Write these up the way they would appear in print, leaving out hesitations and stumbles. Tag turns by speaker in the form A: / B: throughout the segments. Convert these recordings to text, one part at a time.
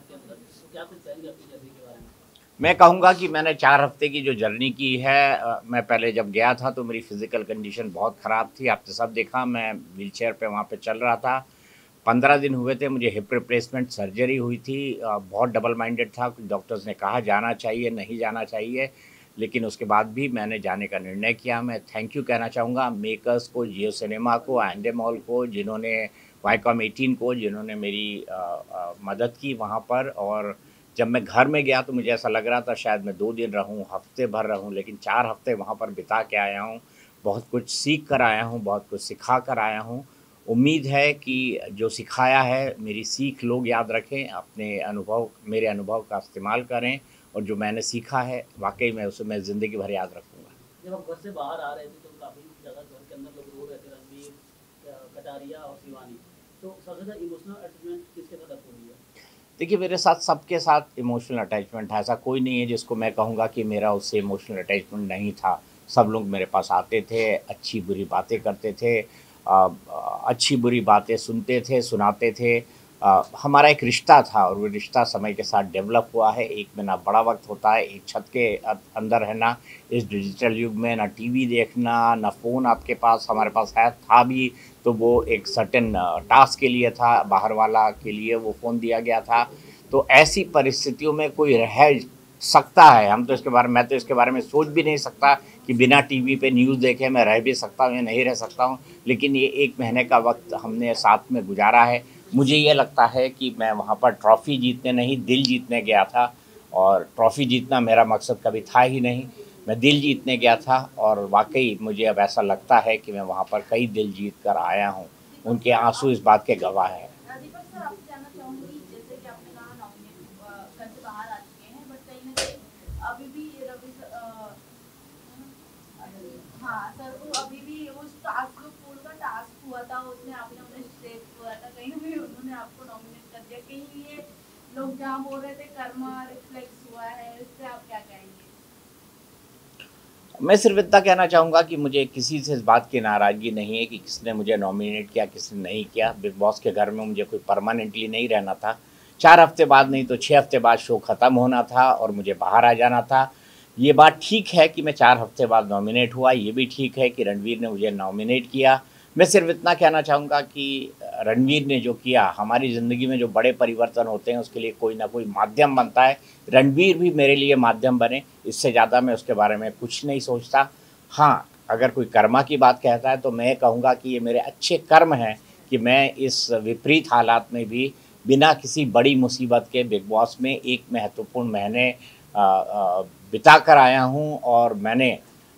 A: आपके अंदर, तो क्या कुछ कहेंगे अपनी जर्नी के बारे में?
B: मैं कहूँगा कि मैंने 4 हफ्ते की जो जर्नी की है, मैं पहले जब गया था तो मेरी फ़िज़िकल कंडीशन बहुत ख़राब थी। आपने सब देखा, मैं व्हीलचेयर पे वहाँ पे चल रहा था। 15 दिन हुए थे, मुझे हिप रिप्लेसमेंट सर्जरी हुई थी। बहुत डबल माइंडेड था, कुछ डॉक्टर्स ने कहा जाना चाहिए, नहीं जाना चाहिए, लेकिन उसके बाद भी मैंने जाने का निर्णय किया। मैं थैंक यू कहना चाहूँगा मेकर्स को, जियो सिनेमा को, एंडेमॉल को, जिन्होंने वाईकॉम 18 को, जिन्होंने मेरी मदद की वहाँ पर। और जब मैं घर में गया तो मुझे ऐसा लग रहा था शायद मैं 2 दिन रहूँ, हफ्ते भर रहूँ, लेकिन 4 हफ्ते वहाँ पर बिता के आया हूँ। बहुत कुछ सीख कर आया हूँ, बहुत कुछ सिखा कर आया हूँ। उम्मीद है कि जो सिखाया है, मेरी सीख लोग याद रखें, अपने अनुभव, मेरे अनुभव का इस्तेमाल करें, और जो मैंने सीखा है वाक़ई में उसे मैं ज़िंदगी भर याद रखूँगा।
A: जब आप घर से बाहर आ रहे थे तो काफ़ी ज़्यादा घर के अंदर लोग रो रहे थे, रणवीर, कटारिया और शिवानी। तो सबसे ज़्यादा इमोशनल अटैचमेंट किसके साथ आपको हुई है?
B: देखिए, मेरे साथ सबके साथ इमोशनल अटैचमेंट है। ऐसा कोई नहीं है जिसको मैं कहूँगा कि मेरा उससे इमोशनल अटैचमेंट नहीं था। सब लोग मेरे पास आते थे, अच्छी-बुरी बातें करते थे, अच्छी-बुरी बातें सुनते थे, सुनाते थे। हमारा एक रिश्ता था और वो रिश्ता समय के साथ डेवलप हुआ है। एक में ना बड़ा वक़्त होता है, एक छत के अंदर रहना, इस डिजिटल युग में ना टीवी देखना, ना फ़ोन आपके पास, हमारे पास है, था भी तो वो एक सर्टेन टास्क के लिए था, बाहर वाला के लिए वो फ़ोन दिया गया था। तो ऐसी परिस्थितियों में कोई रह सकता है, हम तो इसके बारे में, मैं तो इसके बारे में सोच भी नहीं सकता कि बिना टीवी पे न्यूज़ देखे मैं रह भी सकता हूँ या नहीं रह सकता हूँ। लेकिन ये 1 महीने का वक़्त हमने साथ में गुज़ारा है। मुझे ये लगता है कि मैं वहाँ पर ट्रॉफ़ी जीतने नहीं, दिल जीतने गया था, और ट्रॉफ़ी जीतना मेरा मकसद कभी था ही नहीं। मैं दिल जीतने गया था, और वाक़ई मुझे अब ऐसा लगता है कि मैं वहाँ पर कई दिल जीत कर आया हूँ। उनके आँसू इस बात के गवाह हैं।
C: दीपक सर, आपसे जानना चाहूंगी, जैसे कि आपने कहा नॉमिनेट घर से बाहर आ चुके हैं, बट कहीं ना कहीं अभी भी रवि हाँ सर, वो अभी भी उस टास्क, जो पूल का टास्क हुआ था उसमें आपने उन्हें स्टेप हुआ था, कहीं ना कहीं उन्होंने आपको नॉमिनेट कर दिया। कहीं ये लोग जहाँ बोल रहे थे कर्मा रिफ्लेक्स हुआ है, इस पे आप क्या कहेंगे?
B: मैं सिर्फ इतना कहना चाहूँगा कि मुझे किसी से इस बात की नाराज़गी नहीं है कि किसने मुझे नॉमिनेट किया, किसने नहीं किया। बिग बॉस के घर में मुझे कोई परमानेंटली नहीं रहना था। 4 हफ्ते बाद नहीं तो 6 हफ्ते बाद शो ख़त्म होना था और मुझे बाहर आ जाना था। ये बात ठीक है कि मैं 4 हफ्ते बाद नॉमिनेट हुआ, ये भी ठीक है कि रणवीर ने मुझे नॉमिनेट किया। मैं सिर्फ इतना कहना चाहूँगा कि रणवीर ने जो किया, हमारी ज़िंदगी में जो बड़े परिवर्तन होते हैं उसके लिए कोई ना कोई माध्यम बनता है। रणवीर भी मेरे लिए माध्यम बने, इससे ज़्यादा मैं उसके बारे में कुछ नहीं सोचता। हाँ, अगर कोई कर्मा की बात कहता है तो मैं कहूँगा कि ये मेरे अच्छे कर्म हैं कि मैं इस विपरीत हालात में भी बिना किसी बड़ी मुसीबत के बिग बॉस में एक महत्वपूर्ण महीने बिता कर आया हूँ, और मैंने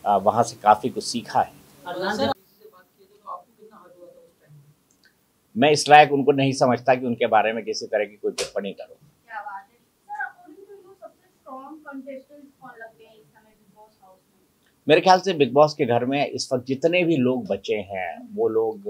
B: वहाँ से काफ़ी कुछ सीखा है।
A: अदनान सर किसी से बात किए थे तो आपको कितना हर्ट हुआ था उस टाइम?
B: मैं इस लायक उनको नहीं समझता कि उनके बारे में किसी तरह की कोई टिप्पणी करूँ।
C: क्या बात है सर, अकॉर्डिंग टू यू सबसे स्ट्रॉन्ग कंटेस्टेंट कौन लगते हैं इस समय बिग बॉस हाउस में?
B: मेरे ख्याल से बिग बॉस के घर में इस वक्त जितने भी लोग बचे हैं वो लोग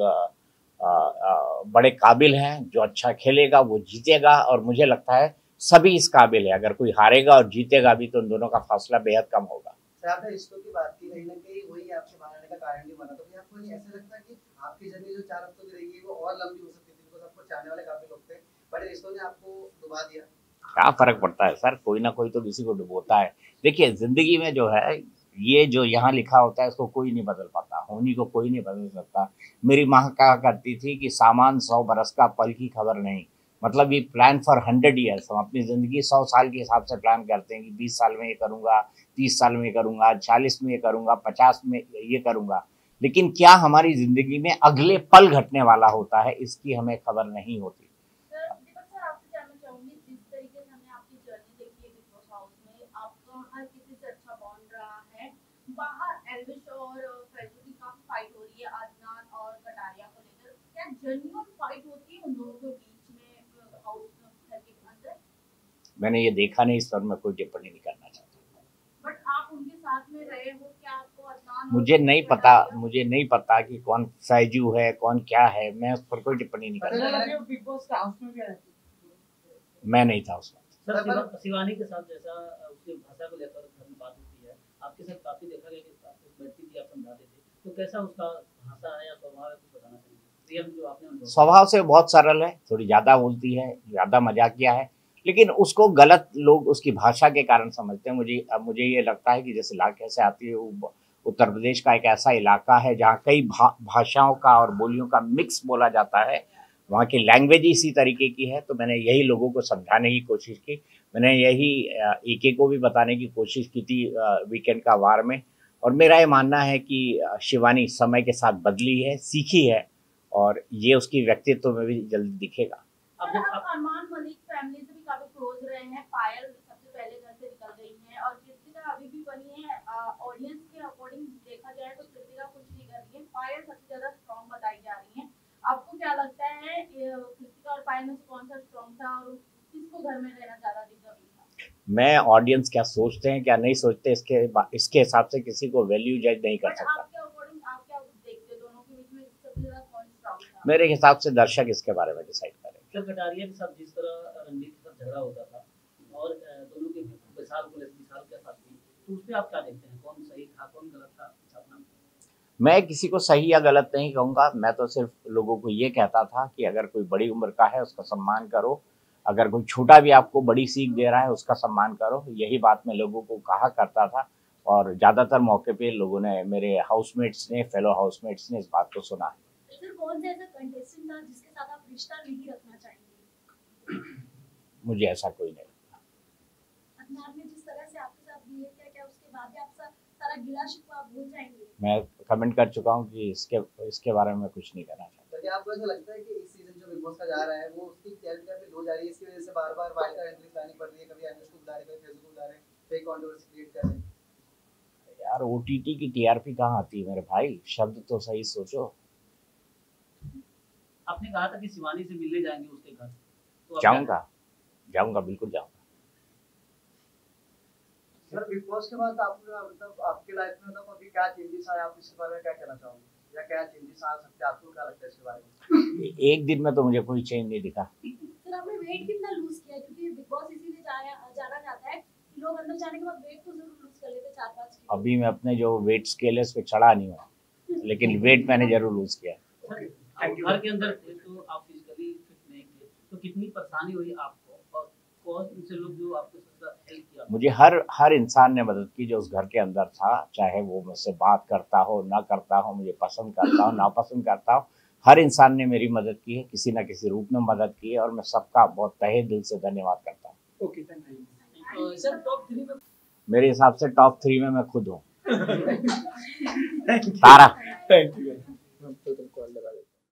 B: बड़े काबिल हैं। जो अच्छा खेलेगा वो जीतेगा, और मुझे लगता है सभी इस काबिल है। अगर कोई हारेगा और जीतेगा भी तो उन दोनों का फासला बेहद कम होगा।
D: सर, आपने रिश्तों की बात की, कहीं न कहीं वही आपके बाहर आने का कारण भी बना। तो क्या आपको नहीं ऐसा लगता कि आपकी जर्नी जो 4 हफ्तों की रही वो और लंबी हो सकती थी, बिकॉज़ आपको चाहने वाले काफ़ी लोग थे, बट रिश्तों ने आपको डुबा दिया?
B: क्या फ़र्क पड़ता है सर, कोई ना कोई तो किसी को डुबोता है। देखिए, ज़िंदगी में जो है, ये जो यहाँ लिखा होता है इसको कोई नहीं बदल पाता, होनी को कोई नहीं बदल सकता। मेरी माँ कहा करती थी कि सामान 100 बरस का, पल की खबर नहीं। मतलब ये प्लान फॉर 100 ईयर्स, हम अपनी ज़िंदगी 100 साल के हिसाब से प्लान करते हैं कि 20 साल में ये करूँगा, 30 साल में ये करूँगा, 40 में ये करूँगा, 50 में ये करूँगा। लेकिन क्या हमारी ज़िंदगी में अगले पल घटने वाला होता है, इसकी हमें खबर नहीं होती।
C: सर दीपक सर, आपसे जानना चाहूंगी, जिस तरीके से हमने आपकी जर्नी देखी है बिग बॉस हाउस में, आपका हर किसी से अच्छा बॉन्ड रहा है। बाहर एल्विश और फैजू की काफी फाइट हो रही है, अदनान और कटारिया को लेकर, क्या जेन्युइन फाइट होती है उन दोनों के बीच में हाउस घर के अंदर?
B: मैंने ये देखा नहीं, इस पर मैं कोई टिप्पणी नहीं करना चाहता।
C: बट आप उनके साथ में रहे हो, क्या आपको अदनान और
B: मुझे नहीं पता,
C: कटारिया?
B: मुझे नहीं पता कि कौन फैजू है, कौन क्या है, मैं उस पर कोई टिप्पणी नहीं करना।
D: बिग बॉस का हाउस में भी आए थे।
B: मैं नहीं था उस वक्त।
A: सर शिवानी के साथ जैसा उसकी भाषा को लेकर घर में बात होती है, आपके साथ काफ़ी देखा गया कि आप बैठती थी, आप समझाते थे, तो कैसा उसका भाषा है या स्वभाव है, कुछ बताना चाहेंगे? रियल जो आपने अनुभव किया।
B: स्वभाव से बहुत सरल है, थोड़ी ज़्यादा बोलती है, ज़्यादा मजाकिया है, लेकिन उसको गलत लोग उसकी भाषा के कारण समझते हैं। मुझे ये लगता है कि जिस इलाके से आती है वो उत्तर प्रदेश का एक ऐसा इलाका है जहाँ कई भाषाओं का और बोलियों का मिक्स बोला जाता है, वहाँ की लैंग्वेज इसी तरीके की है। तो मैंने यही लोगों को समझाने की कोशिश की, मैंने यही एके को भी बताने की कोशिश की थी वीकेंड का वार में। और मेरा ये मानना है कि शिवानी समय के साथ बदली है, सीखी है, और ये उसकी व्यक्तित्व में भी जल्दी दिखेगा।
C: सर, आप अरमान मलिक फैमिली से भी काफी क्लोज रहे हैं। पायल सबसे पहले घर से निकल गई हैं और कृतिका अभी भी बनी है। ऑडियंस के अकॉर्डिंग देखा जाए तो कृतिका कुछ नहीं कर रही है, पायल सबसे ज्यादा स्ट्रॉन्ग बताई जा रही है। आपको क्या लगता है कृतिका और पायल में से कौन सा स्ट्रॉन्ग था और किसको घर में रहना ज्यादा जरूरी था?
B: मैं ऑडियंस क्या सोचते हैं क्या नहीं सोचते इसके हिसाब से किसी को वैल्यू जज नहीं कर सकता।
C: आपके अकॉर्डिंग आप क्या देखते हैं दोनों के बीच में सबसे ज्यादा कौन स्ट्रॉन्ग था?
B: मेरे हिसाब से दर्शक इसके बारे में डिसाइड करें।
A: सर, कटारिया के साथ जिस तरह रणवीर के साथ झगड़ा होता था और दोनों के विशाल के साथ भी, तो उसमें आप क्या देखते हैं, कौन सही था कौन गलत था?
B: मैं किसी को सही या गलत नहीं कहूँगा, मैं तो सिर्फ लोगों को ये कहता था कि अगर कोई बड़ी उम्र का है उसका सम्मान करो, अगर कोई छोटा भी आपको बड़ी सीख दे रहा है उसका सम्मान करो। यही बात मैं लोगों को कहा करता था और ज़्यादातर मौके पे लोगों ने, मेरे हाउसमेट्स ने, फेलो हाउसमेट्स ने इस बात को सुना है।
C: सर, कौन सा ऐसा कंटेस्टेंट था जिसके साथ आप रिश्ता नहीं रखना चाहेंगे?
B: मुझे ऐसा कोई नहीं।
C: अदनान ने जिस तरह से आपके साथ बिहेव किया, क्या उसके बाद भी आप सारा गिला शिकवा आप भूल जाएंगे? मैं
B: कमेंट कर चुका हूँ कि इसके बारे में कुछ नहीं करना चाहता।
D: तो क्या आपको ऐसा लगता है कि इस सीजन जो बिग बॉस का जा रहा है वो उसकी क्वालिटी लो जा रही है, इसकी वजह से बार-बार वाइल्ड कार्ड एंट्रीज लानी पड़ रही है, कभी अनुष्का को बुला रहे हैं, कभी फैजल को बुला रहे हैं, फेक कंट्रोवर्सी क्रिएट कर रहे हैं?
B: यार ओटीटी की टीआरपी कहाँ आती है मेरे भाई, शब्द तो सही सोचो।
A: आपने कहा था कि शिवानी से मिलने जाएंगे उसके घर, तो
B: जाऊंगा बिल्कुल जाऊंगा।
D: सर, बिग बॉस के बाद आपका मतलब आपके लाइफ में मतलब अभी क्या चेंजेस आए, आप इसके बारे में क्या कहना चाहोगे, या क्या चेंजेस आ सकते हैं, आपको क्या लगता है इसके बारे में?
B: एक दिन में तो मुझे कोई चेंज नहीं दिखा।
C: सर, आपने वेट कितना लूज किया, क्योंकि बिग बॉस इसीलिए जाना जाता है कि लोग अंदर जाने के बाद वेट तो जरूर लूज कर लेते 4-5 किलो।
B: अभी मैं अपने जो वेट स्केल है उस पे चढ़ा नहीं हुआ, लेकिन वेट मैंने जरूर लूज किया।
A: घर के अंदर थे तो आप फिजिकली फिट नहीं थे, तो कितनी परेशानी हुई आपको और कौन से लोग जो आपको हेल्प किया?
B: मुझे हर इंसान ने मदद की जो उस घर के अंदर था, चाहे वो मुझसे बात करता हो ना करता हो, मुझे पसंद करता हो ना पसंद करता हो, हर इंसान ने मेरी मदद की है, किसी ना किसी रूप में मदद की है, और मैं सबका बहुत तहे दिल से धन्यवाद करता हूँ।
A: Okay, thank you. Sir, top 3 में
B: मेरे हिसाब से टॉप 3 में मैं खुद हूँ। तारा।
A: Thank you.